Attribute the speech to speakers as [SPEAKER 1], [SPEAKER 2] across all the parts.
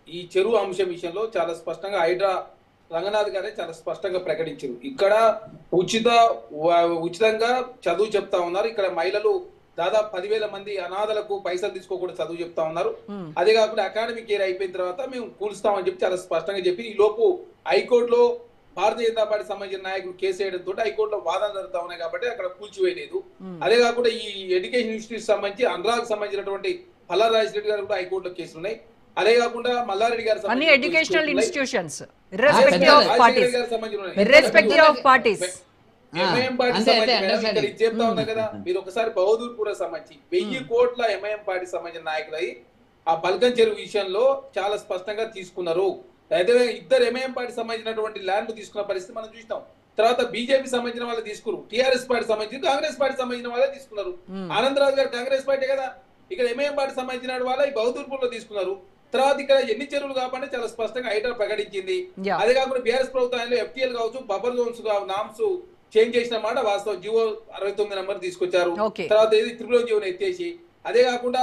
[SPEAKER 1] ఈ చెరువు అంశం విషయంలో చాలా స్పష్టంగా హైడ్రా రంగనాథ్ గారే చాలా స్పష్టంగా ప్రకటించారు. ఇక్కడ ఉచితంగా చదువు చెప్తా ఉన్నారు. ఇక్కడ మహిళలు దాదాపు 10,000 మంది అనాథలకు పైసలు తీసుకోకుండా చదువు చెప్తా ఉన్నారు. అదే కాకుండా అకాడమిక్ ఇయర్ అయిపోయిన తర్వాత మేము కూల్స్తామని చెప్పి చాలా స్పష్టంగా చెప్పి ఈ లోపు హైకోర్టులో భారతీయ జనతా పార్టీ సంబంధించిన నాయకులు కేసు వేయడంతో హైకోర్టులో వాదన జరుగుతా ఉన్నాయి కాబట్టి అక్కడ కూల్చివేయలేదు. అదే కాకుండా ఈ ఎడ్యుకేషన్ ఇన్స్టిట్యూట్ సంబంధించి అనురాగ్ సంబంధించినటువంటి పల్లారాజు రెడ్డి గారు కూడా హైకోర్టులో కేసులు ఉన్నాయి. అదే కాకుండా మల్లారెడ్డి గారు
[SPEAKER 2] అన్ని educational institutions irrespective of parties
[SPEAKER 1] MIM party సంబంధించి చెప్తా ఉన్నా కదా మీరు ఒకసారి బహదూర్పూర్ సంబంధించి 1000 కోట్ల ఎంఐఎం పార్టీ సంబంధించిన నాయకులై ఆ పల్కం చెరువు విషయంలో చాలా స్పష్టంగా తీసుకున్నారు. అయితే ఇద్దరు ఎంఐఎం పార్టీ సంబంధించినటువంటి ల్యాండ్ తీసుకున్న పరిస్థితి మనం చూసినాం. తర్వాత బీజేపీ సంబంధించిన వాళ్ళు తీసుకున్నారు, టీఆర్ఎస్ పార్టీ సంబంధించి కాంగ్రెస్ పార్టీ సంబంధించిన వాళ్ళే తీసుకున్నారు. ఆనందరాజు గారు కాంగ్రెస్ పార్టీ కదా, ఇక్కడ ఎంఐఎం పార్టీ సంబంధించిన వాళ్ళ ఈ బహదూర్పూర్ లో తీసుకున్నారు. తర్వాత ఇక్కడ ఎన్ని చెరువులు కాబట్టి చాలా స్పష్టంగా హైడ్రా ప్రకటించింది. అదే కాకుండా బీఆర్ఎస్ ప్రభుత్వంలో ఎఫ్టీఎల్ కావచ్చు, బఫర్ జోన్స్ నామ్స్ చేంజ్ చేసిన మాట వాస్తవం. జివో 69 నంబర్ తీసుకొచ్చారు. తర్వాత ఇది త్రిపుల్ జీవోని ఎత్తేసి, అదే కాకుండా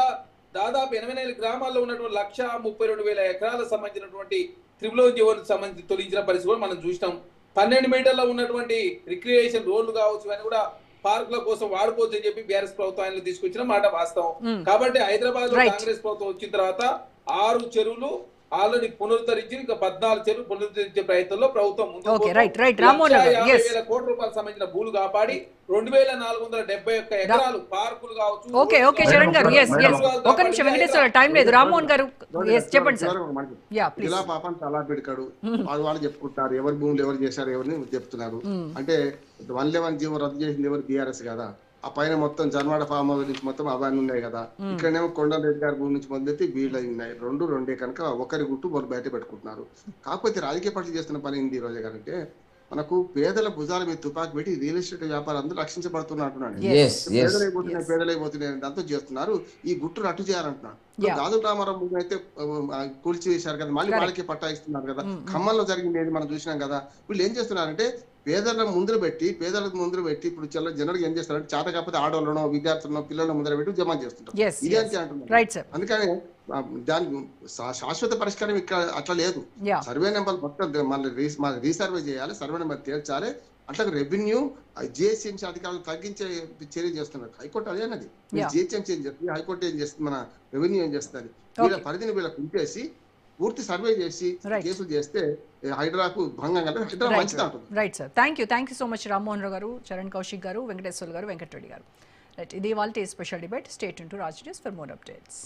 [SPEAKER 1] దాదాపు 84 గ్రామాల్లో ఉన్నటువంటి 132,000 ఎకరాలకు సంబంధించినటువంటి త్రిపుల్ జీవోకి సంబంధించి తొలగించిన పరిస్థితి కూడా మనం చూసినాం. 12 మీటర్ల ఉన్నటువంటి రిక్రియేషన్ రోడ్లు కావచ్చు అని కూడా పార్కుల కోసం వాడుకోవచ్చు అని చెప్పి బీఆర్ఎస్ ప్రభుత్వం తీసుకొచ్చిన మాట వాస్తవం. కాబట్టి హైదరాబాద్ లో కాంగ్రెస్ ప్రభుత్వం వచ్చిన తర్వాత 6 చెరువులు ఆల్రెడీ పునరుద్ధరించి ఇంకా 14 చెరువులు పునరుద్ధరించే ప్రయత్నంలో ప్రభుత్వం ముందు 50,000 కోట్ల రూపాయలకు సంబంధించిన భూములు కాపాడి 2,471 ఎకరాలు పార్కులు కావచ్చు.
[SPEAKER 2] ఓకే చరణ్ గారు, ఒక నిమిషం వెంకటేశ్వర, టైం లేదు. రామ్మోహన్ గారు చెప్పండి సార్.
[SPEAKER 3] ఇలా పాపం చాలా పెడకాడు వాళ్ళు చెప్పుకుంటారు, ఎవరి భూములు ఎవరు చేశారు ఎవరిని చెప్తున్నారు. అంటే 111 జీవో రద్దు చేసింది ఎవరు? బీఆర్ఎస్ కదా. ఆ పైన మొత్తం జన్వాడ ఫామ్ హౌస్ నుంచి మొత్తం అవన్నీ ఉన్నాయి కదా. ఇక్కడనేమో కొండరెడ్డి గారి భూమి నుంచి మొదలెత్తి వీళ్ళు ఉన్నాయి. రెండే కనుక ఒకరి గుట్టు వాళ్ళు బయట పెట్టుకుంటున్నారు. కాకపోతే రాజకీయ పార్టీ చేస్తున్న పని ఏంటి ఈ రోజు గారంటే, మనకు పేదల భుజాల మీద తుపాకి పెట్టి రియల్ ఎస్టేట్ వ్యాపారం అందరూ రక్షించబడుతున్నట్టున్నాడు. పేదలైపోతున్నాయి దాంతో చేస్తున్నారు. ఈ గుట్టు రట్టు చేయాలంటున్నాడు. గాజు రామారావు అయితే కూల్చి చేశారు కదా, మళ్ళీ వాళ్ళకి పట్టా ఇస్తున్నారు కదా. ఖమ్మంలో జరిగింది మనం చూసినాం కదా. వీళ్ళు ఏం చేస్తున్నారంటే పేదలకు ముందు పెట్టి ఇప్పుడు జనరల్ ఏం చేస్తారంటే చేత కాకపోతే ఆడవాళ్ళనో విద్యార్థులను పిల్లలను ముందర పెట్టి జమ చేస్తుంటారు. ఇదే అంటున్నారు. అందుకని దానికి శాశ్వత పరిష్కారం ఇక్కడ అట్లా లేదు. సర్వే నెంబర్ మొత్తం మళ్ళీ రీసర్వే చేయాలి, సర్వే నెంబర్ తీర్చాలి. అట్లా రెవెన్యూ జిహెచ్ఎంసీ అధికారులు తగ్గించే చర్య చేస్తున్నారు. హైకోర్టు అదే అన్నది. జిహెచ్ఎంసీ ఏం చేస్తుంది, హైకోర్టు ఏం చేస్తుంది, మన రెవెన్యూ ఏం చేస్తుంది. వీళ్ళ పరిధిని వీళ్ళకి ఉంచేసి పూర్తి సర్వే చేసి కేసులు చేస్తే హైడ్రాకు భంగం కంటే హైడ్రా మంచిది అంటుంది.
[SPEAKER 2] Right sir, thank you so much Rammohan Rao garu, Charan Kaushik గారు, వెంకటేశ్వర్ గారు, వెంకటరెడ్డి గారు. రైట్, ఇది వాళ్ళ special debate. Stay tune to Raj news for more updates.